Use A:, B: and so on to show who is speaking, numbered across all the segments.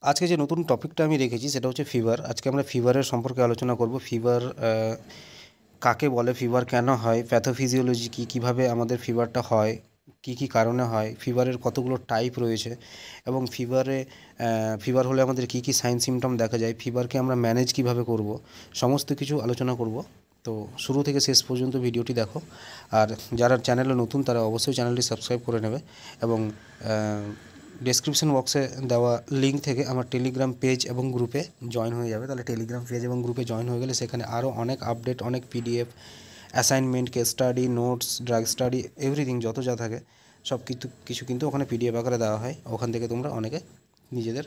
A: আজকে যে নতুন টপিকটা আমি রেখেছি সেটা হচ্ছে ফিভার। আজকে আমরা ফিভারের সম্পর্কে আলোচনা করব। ফিভার কাকে বলে, ফিভার কেন হয়, প্যাথোফিজিওলজি কী, কীভাবে আমাদের ফিভারটা হয়, কী কী কারণে হয়, ফিভারের কতগুলো টাইপ রয়েছে এবং ফিভার হলে আমাদের কী কী সাইন সিমটম দেখা যায়, ফিভারকে আমরা ম্যানেজ কীভাবে করব, সমস্ত কিছু আলোচনা করব। তো শুরু থেকে শেষ পর্যন্ত ভিডিওটি দেখো। আর যারা চ্যানেলে নতুন তারা অবশ্যই চ্যানেলটি সাবস্ক্রাইব করে নেবে এবং ডেসক্রিপশন বক্সে দেওয়া লিঙ্ক থেকে আমার টেলিগ্রাম পেজ এবং গ্রুপে জয়েন হয়ে যাবে। তাহলে টেলিগ্রাম পেজ এবং গ্রুপে জয়েন হয়ে গেলে সেখানে আরও অনেক আপডেট, অনেক PDF, assignment, case study, notes, drug study, everything যত যা থাকে সব কিছু কিন্তু ওখানে পিডিএফ আকারে দেওয়া হয়। ওখান থেকে তোমরা অনেকে নিজেদের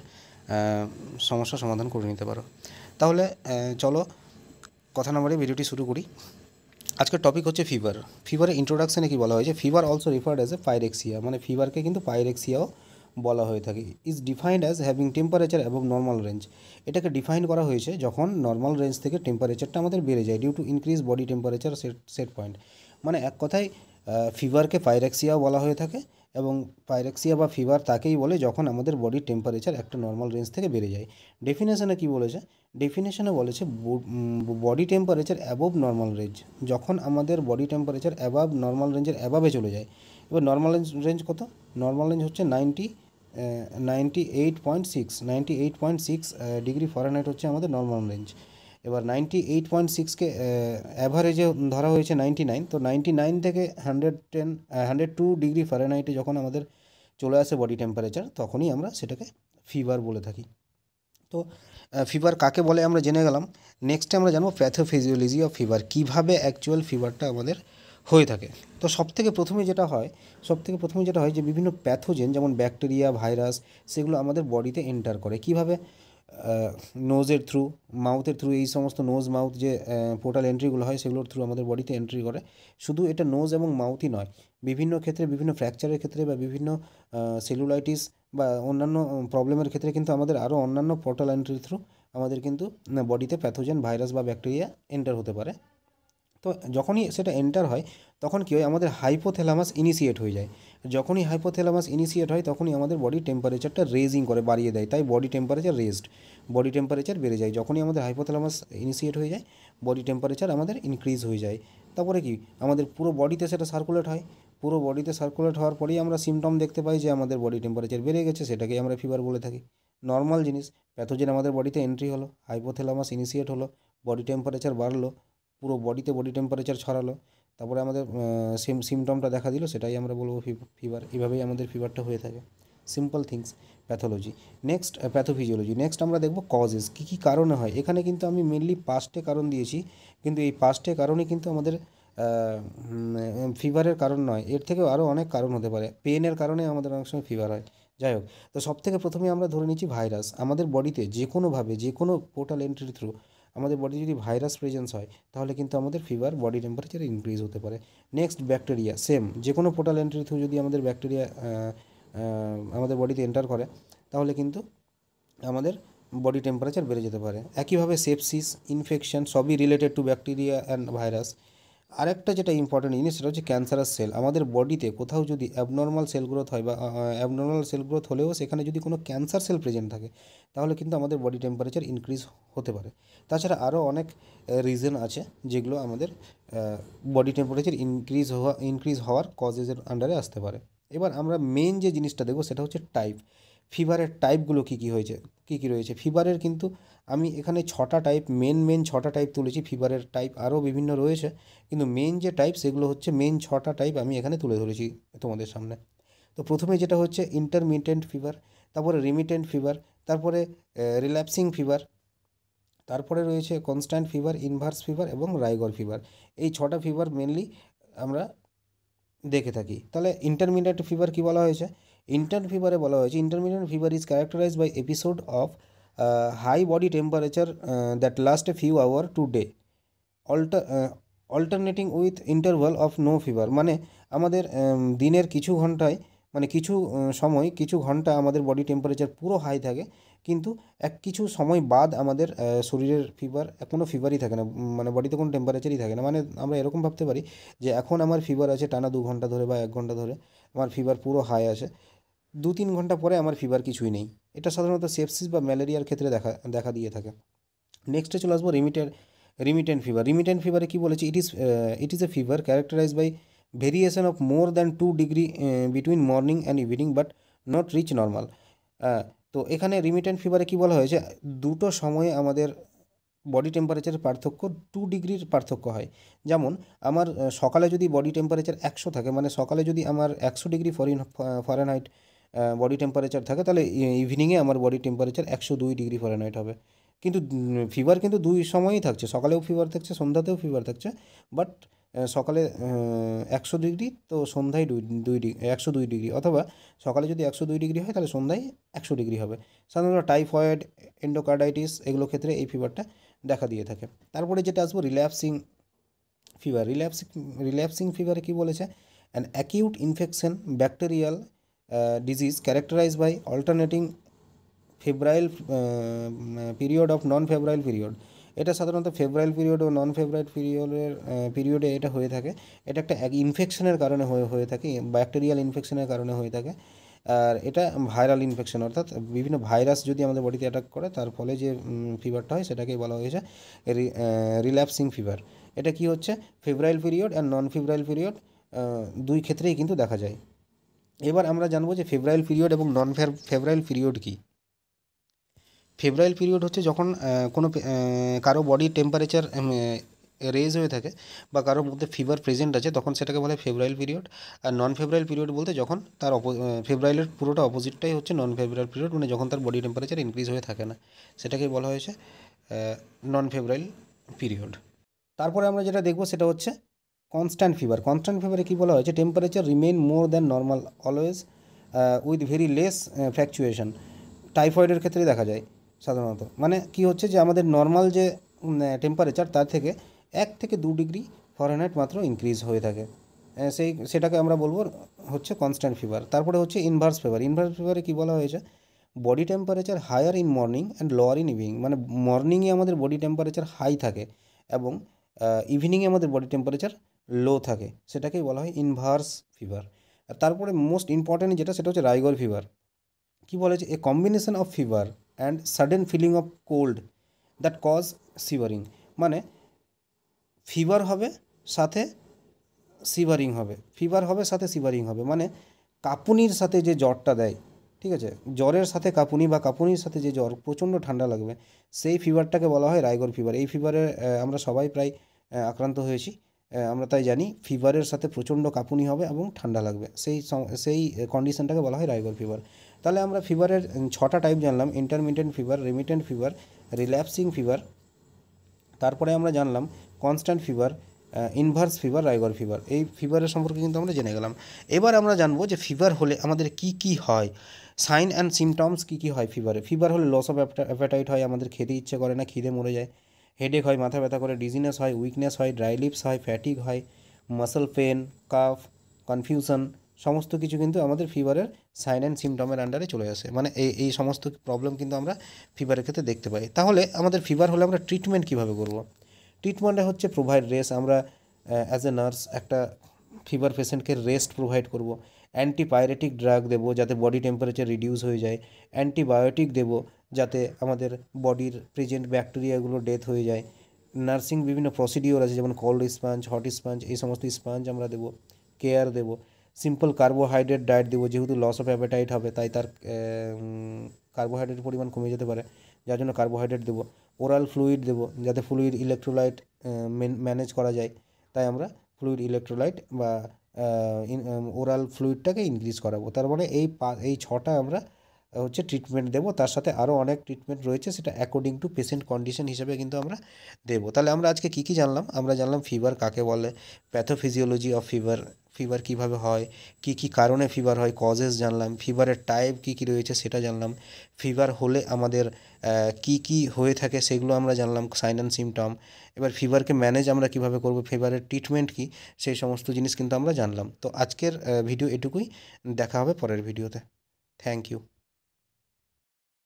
A: সমস্যার সমাধান করে নিতে পারো। তাহলে চলো কথা না বাড়িয়ে ভিডিওটি শুরু করি। আজকের টপিক হচ্ছে ফিভার। ফিভারের ইন্ট্রোডাকশানে কি বলা হয়েছে, fever also referred as a pyrexia, মানে ফিভারকে কিন্তু পাইরেক্সিয়াও বলা হয়ে থাকে। Is defined as having temperature above normal range. এটাকে ডিফাইন করা হয়েছে যখন নর্মাল রেঞ্জ থেকে টেম্পারেচারটা আমাদের বেড়ে যায় due to increase body temperature set point. মানে এক কথায় ফিভারকে পাইরেক্সিয়াও বলা হয়ে থাকে এবং পাইরেক্সিয়া বা ফিভার তাকেই বলে যখন আমাদের বডির টেম্পারেচার একটা নর্মাল রেঞ্জ থেকে বেড়ে যায়। ডেফিনেশনে কি বলেছে, ডেফিনেশনে বলেছে body temperature above normal range, যখন আমাদের বডি টেম্পারেচার অ্যাবাভ নর্মাল রেঞ্জের অ্যাবাভে চলে যায়। এবার নর্মাল রেঞ্জ কত, নর্মাল রেঞ্জ হচ্ছে 98.6 ডিগ্রি ফারেনহাইট হচ্ছে আমাদের নর্মাল রেঞ্জ। এবার 98.6কে অ্যাভারেজে ধরা হয়েছে 99। তো 99 থেকে 102 ডিগ্রি ফারেনহাইটে যখন আমাদের চলে আসে বডি টেম্পারেচার, তখনই আমরা সেটাকে ফিভার বলে থাকি। তো ফিভার কাকে বলে আমরা জেনে গেলাম। নেক্সটে আমরা জানবো প্যাথোফিজিওলজি অফ ফিভার, কীভাবে অ্যাকচুয়াল ফিভারটা আমাদের হয়ে থাকে। তো সবথেকে প্রথমে যেটা হয় যে বিভিন্ন প্যাথোজেন যেমন ব্যাকটেরিয়া, ভাইরাস, সেগুলো আমাদের বডিতে এন্টার করে। কীভাবে? নোজের থ্রু, মাউথের থ্রু, এই সমস্ত নোজ মাউথ যে পোর্টাল এন্ট্রিগুলো হয় সেগুলোর থ্রু আমাদের বডিতে এন্ট্রি করে। শুধু এটা নোজ এবং মাউথই নয়, বিভিন্ন ক্ষেত্রে, বিভিন্ন ফ্র্যাকচারের ক্ষেত্রে বা বিভিন্ন সেলুলাইটিস বা অন্যান্য প্রবলেমের ক্ষেত্রে কিন্তু আমাদের আরও অন্যান্য পোর্টাল এন্ট্রির থ্রু আমাদের কিন্তু বডিতে প্যাথোজেন, ভাইরাস বা ব্যাকটেরিয়া এন্টার হতে পারে। তো যখনই সেটা এন্টার হয় তখন কী হয়, আমাদের হাইপোথ্যালামাস ইনিশিয়েট হয়ে যায়। যখনই হাইপোথ্যালামাস ইনিশিয়েট হয় তখনই আমাদের বডি টেম্পারেচারটা রেজিং করে, বাড়িয়ে দেয়। তাই বডি টেম্পারেচার বেড়ে যায়। যখনই আমাদের হাইপোথ্যালামাস ইনিশিয়েট হয়ে যায় বডি টেম্পারেচার আমাদের ইনক্রিজ হয়ে যায়। তারপরে কি, আমাদের পুরো বডিতে সেটা সার্কুলেট হয়। পুরো বডিতে সার্কুলেট হওয়ার পরেই আমরা সিমটম দেখতে পাই যে আমাদের বডি টেম্পারেচার বেড়ে গেছে, সেটাকেই আমরা ফিভার বলে থাকি। নর্মাল জিনিস, প্যাথোজেন আমাদের বডিতে এন্ট্রি হলো, হাইপোথ্যালামাস ইনিশিয়েট হলো, বডি টেম্পারেচার বাড়লো, পুরো বডিতে বডি টেম্পারেচার ছড়ালো, তারপরে আমাদের সিমটমটা দেখা দিল, সেটাই আমরা বলবো ফিভার। এইভাবেই আমাদের ফিভারটা হয়ে থাকে। Simple things, pathology. Next pathophysiology. Next আমরা দেখব কজেস, কী কী কারণে হয়। এখানে কিন্তু আমি মেনলি পাস্টে কারণ দিয়েছি, কিন্তু এই পাস্টে কারণই কিন্তু আমাদের ফিভারের কারণ নয়, এর থেকেও আরও অনেক কারণ হতে পারে। পেনের কারণে আমাদের অনেক সময় ফিভার হয়। যাই হোক, তো সবথেকে প্রথমে আমরা ধরে নিচ্ছি ভাইরাস। আমাদের বডিতে যে কোনোভাবে, যে কোনো পোর্টাল এন্ট্রির থ্রু আমাদের বডি যদি ভাইরাস প্রেজেন্স হয় তাহলে কিন্তু আমাদের ফিভার, বডি টেম্পারেচার ইনক্রিজ হতে পারে। নেক্সট ব্যাকটেরিয়া, সেম, যে কোনো পোর্টাল এন্ট্রি থ্রু যদি আমাদের ব্যাকটেরিয়া আমাদের বডিতে এন্টার করে তাহলে কিন্তু আমাদের বডি টেম্পারেচার বেড়ে যেতে পারে। একইভাবে সেপসিস, ইনফেকশন, সবই related to bacteria and virus. আরেকটা যেটা ইম্পর্টেন্ট জিনিস সেটা হচ্ছে ক্যান্সারাস সেল। আমাদের বডিতে কোথাও যদি অ্যাবনর্মাল সেল গ্রোথ হয় বা অ্যাবনর্মাল সেল গ্রোথ হলেও সেখানে যদি কোনো ক্যান্সার সেল প্রেজেন্ট থাকে তাহলে কিন্তু আমাদের বডি টেম্পারেচার ইনক্রিজ হতে পারে। তাছাড়া আরও অনেক রিজন আছে যেগুলো আমাদের বডি টেম্পারেচার ইনক্রিজ হওয়ার কজেসের আন্ডারে আসতে পারে। এবার আমরা মেন যে জিনিসটা দেখব সেটা হচ্ছে টাইপ। ফিভারের টাইপগুলো কী কী রয়েছে। ফিভারের কিন্তু আমি এখানে 6টা টাইপ, মেন 6টা টাইপ তুলেছি। ফিভারের টাইপ আরও বিভিন্ন রয়েছে, কিন্তু মেন যে টাইপ সেগুলো হচ্ছে মেন 6টা টাইপ আমি এখানে তুলে ধরেছি তোমাদের সামনে। তো প্রথমে যেটা হচ্ছে ইন্টারমিটেন্ট ফিভার, তারপরে রিমিটেন্ট ফিভার, তারপরে রিল্যাপসিং ফিভার, তারপরে রয়েছে কনস্ট্যান্ট ফিভার, ইনভার্স ফিভার এবং রাইগর ফিভার। এই 6টা ফিভার মেনলি আমরা দেখে থাকি। তাহলে ইন্টারমিডিয়েট ফিভার কী বলা হয়েছে, intermediate fever is characterize by episode of high body temperature that last a few hour to day alternating with interval of no fever. মানে আমাদের দিনের কিছু ঘন্টায়, মানে কিছু সময়, কিছু ঘন্টা আমাদের বডি টেম্পারেচার পুরো হাই থাকে, কিন্তু কিছু সময় বাদ আমাদের শরীরের কোনো ফিভারই থাকে না, মানে বডিতে কোনো টেম্পারেচারই থাকে না। মানে আমরা এরকম ভাবতে পারি যে এখন আমার ফিভার আছে টানা 2 ঘন্টা ধরে বা 1 ঘন্টা ধরে আমার ফিভার পুরো হাই আছে, 2-3 ঘন্টা পরে আমার ফিভার কিছুই নেই, এটা সাধারণত সেপসিস বা ম্যালেরিয়ার ক্ষেত্রে দেখা দিয়ে থাকে। নেক্সটে চলে আসবো রিমিটেন্ট ফিভার। রিমিটেন্ট ফিভারে কী বলেছে, it is a fever characterize by variation of more than 2 degree between morning and evening but not reach normal. তো এখানে রিমিটেন্ট ফিভারে কী বলা হয়েছে, দুটো সময়ে আমাদের বডি টেম্পারেচারের পার্থক্য 2 ডিগ্রির পার্থক্য হয়। যেমন আমার সকালে যদি বডি টেম্পারেচার 100 থাকে, মানে সকালে যদি আমার 100 ডিগ্রি ফরেনহাইট বডি টেম্পারেচার থাকে, তাহলে ইভিনিংয়ে আমার বডি টেম্পারেচার 102 ডিগ্রি ফরেনহাইট হবে। কিন্তু ফিভার কিন্তু দুই সময়ই থাকছে, সকালেও ফিভার থাকছে, সন্ধ্যাতেও ফিভার থাকছে, বাট সকালে 100 ডিগ্রি, তো সন্ধ্যায় 102 ডিগ্রি, অথবা সকালে যদি 102 ডিগ্রি হয় তাহলে সন্ধ্যায় 100 ডিগ্রি হবে। সাধারণত টাইফয়েড, এন্ডোকার্ডাইটিস এগুলো ক্ষেত্রে এই ফিভারটা দেখা দিয়ে থাকে। তারপরে যেটা আসবো রিল্যাপসিং ফিভার। রিল্যাপসিং ফিভারে কী বলেছে, an acute infection bacterial disease characterize by alternating febrile period of non febrile period. এটা সাধারণত ফেব্রাইল পিরিয়ড ও নন ফেব্রাইল পিরিয়ডে এটা হয়ে থাকে। এটা একটা ইনফেকশনের কারণে হয়ে থাকে, ব্যাকটেরিয়াল ইনফেকশনের কারণে হয়ে থাকে। আর এটা ভাইরাল ইনফেকশন, অর্থাৎ বিভিন্ন ভাইরাস যদি আমাদের বডিতে অ্যাটাক করে তার ফলে যে ফিভারটা হয় সেটাকেই বলা হয়েছে রিল্যাপসিং ফিভার। এটা কি হচ্ছে, ফেব্রাইল পিরিয়ড আর নন ফেব্রাইল পিরিয়ড দুই ক্ষেত্রেই কিন্তু দেখা যায়। এবার আমরা জানবো যে ফেব্রাইল পিরিয়ড এবং নন ফেব্রাইল পিরিয়ড কী। ফেব্রাইল পিরিয়ড হচ্ছে যখন কোনো কারো বডির টেম্পারেচার রেজ হয়ে থাকে বা কারোর মধ্যে ফিভার প্রেজেন্ট আছে, তখন সেটাকে বলে ফেব্রাইল পিরিয়ড। আর নন ফেব্রাইল পিরিয়ড বলতে যখন তার ফেব্রাইলের পুরোটা অপোজিটটাই হচ্ছে নন ফেব্রাইল পিরিয়ড, মানে যখন তার বডি টেম্পারেচার ইনক্রিজ হয়ে থাকে না, সেটাকেই বলা হয়েছে নন ফেব্রাইল পিরিয়ড। তারপরে আমরা যেটা দেখব সেটা হচ্ছে কনস্ট্যান্ট ফিভার। কনস্ট্যান্ট ফিভারে কী বলা হয়েছে, temperature remain more than normal always with very less fluctuation. টাইফয়েডের ক্ষেত্রে দেখা যায় সাধারণত, মানে কি হচ্ছে যে আমাদের নর্মাল যে টেম্পারেচার তার থেকে 1 থেকে 2 ডিগ্রি ফরেনহাইট মাত্র ইনক্রিজ হয়ে থাকে, সেটাকে আমরা বলবো হচ্ছে কনস্ট্যান্ট ফিভার। তারপরে হচ্ছে ইনভার্স ফিভার। ইনভার্স ফিভারে কী বলা হয়েছে, body temperature higher in morning and lower in evening, মানে মর্নিংয়ে আমাদের বডি টেম্পারেচার হাই থাকে এবং ইভিনিংয়ে আমাদের বডি টেম্পারেচার লো থাকে, সেটাকেই বলা হয় ইনভার্স ফিভার। আর তারপরে মোস্ট ইম্পর্ট্যান্ট যেটা সেটা হচ্ছে রাইগর ফিভার। কী বলেছে, a combination of fever and sudden feeling of cold that cause shivering, মানে ফিভার হবে সাথে শিভারিং হবে, ফিভার হবে সাথে শিভারিং হবে, মানে কাঁপুনির সাথে যে জ্বরটা দেয়, ঠিক আছে, জ্বরের সাথে কাঁপুনি বা কাঁপুনির সাথে যে জ্বর, প্রচণ্ড ঠান্ডা লাগবে, সেই ফিভারটাকে বলা হয় রাইগর ফিভার। এই ফিভারে আমরা সবাই প্রায় আক্রান্ত হয়েছি, আমরা তাই জানি ফিভারের সাথে প্রচণ্ড কাঁপুনি হবে এবং ঠান্ডা লাগবে, সেই কন্ডিশনটাকে বলা হয় রাইগর ফিভার। তাহলে আমরা ফিভারের 6টা টাইপ জানলাম, intermittent fever, remittent fever, relapsing fever, তারপরে আমরা জানলাম constant fever, inverse fever, rigor fever. এই ফিভারের সম্পর্কে কিন্তু আমরা জেনে গেলাম। এবার আমরা জানবো যে ফিভার হলে আমাদের কি কি হয়, সাইন অ্যান্ড সিমটমস কী কী হয় ফিভারে। ফিভার হলে লস অফ অ্যাপেটাইট হয়, আমাদের খেতে ইচ্ছে করে না, খিদে মরে যায়, হেডেক হয়, মাথা ব্যথা করে, ডিজিনেস হয়, উইকনেস হয়, ড্রাই লিপস হয়, ফ্যাটিক হয়, মাসল পেন, কাফ, কনফিউশন, সমস্ত কিছু কিন্তু আমাদের ফিভারের সাইন অ্যান্ড সিমটমের আন্ডারে চলে আসে, মানে এই সমস্ত প্রবলেম কিন্তু আমরা ফিভারের ক্ষেত্রে দেখতে পাই। তাহলে আমাদের ফিভার হলে আমরা ট্রিটমেন্ট কীভাবে করব। ট্রিটমেন্টে হচ্ছে প্রোভাইড রেস্ট। আমরা অ্যাজ এ নার্স একটা ফিভার পেশেন্টকে রেস্ট প্রোভাইড করব, অ্যান্টিপাইরেটিক ড্রাগ দেবো যাতে বডি টেম্পারেচার রিডিউস হয়ে যায়, অ্যান্টিবায়োটিক দেবো যাতে আমাদের বডির প্রেজেন্ট ব্যাকটেরিয়াগুলো ডেথ হয়ে যায়, নার্সিং বিভিন্ন প্রসিডিওর আছে যেমন কোল্ড স্পঞ্জ, হট স্পঞ্জ, এই সমস্ত স্পঞ্জ আমরা দেবো, কেয়ার দেবো, সিম্পল কার্বোহাইড্রেট ডায়েট দেবো, যেহেতু লস অফ অ্যাপেটাইট হবে তাই তার কার্বোহাইড্রেটের পরিমাণ কমে যেতে পারে, যার জন্য কার্বোহাইড্রেট দেবো, ওরাল ফ্লুইড দেবো যাতে ফ্লুইড ইলেকট্রোলাইট ম্যানেজ করা যায়, তাই আমরা ফ্লুইড ইলেকট্রোলাইট বা ওরাল ফ্লুইডটাকে ইনক্রিজ করাবো। তার মানে এই 6টা আমরা হচ্ছে ট্রিটমেন্ট দেবো, তার সাথে আরও অনেক ট্রিটমেন্ট রয়েছে, সেটা অ্যাকর্ডিং টু পেশেন্ট কন্ডিশন হিসেবে কিন্তু আমরা দেবো। তাহলে আমরা আজকে কী কী জানলাম, আমরা জানলাম ফিভার কাকে বলে, প্যাথোফিজিওলজি অফ ফিভার, ফিভার কীভাবে হয়, কী কী কারণে ফিভার হয়, কজেস জানলাম, ফিভারের টাইপ কী কী রয়েছে সেটা জানলাম, ফিভার হলে আমাদের কী কী হয়ে থাকে সেগুলো আমরা জানলাম, সাইন অ্যান্ড সিমটম। এবার ফিভারকে ম্যানেজ আমরা কীভাবে করবো, ফিভারের ট্রিটমেন্ট কী, সেই সমস্ত জিনিস কিন্তু আমরা জানলাম। তো আজকের ভিডিও এটুকুই, দেখা হবে পরের ভিডিওতে। Thank you.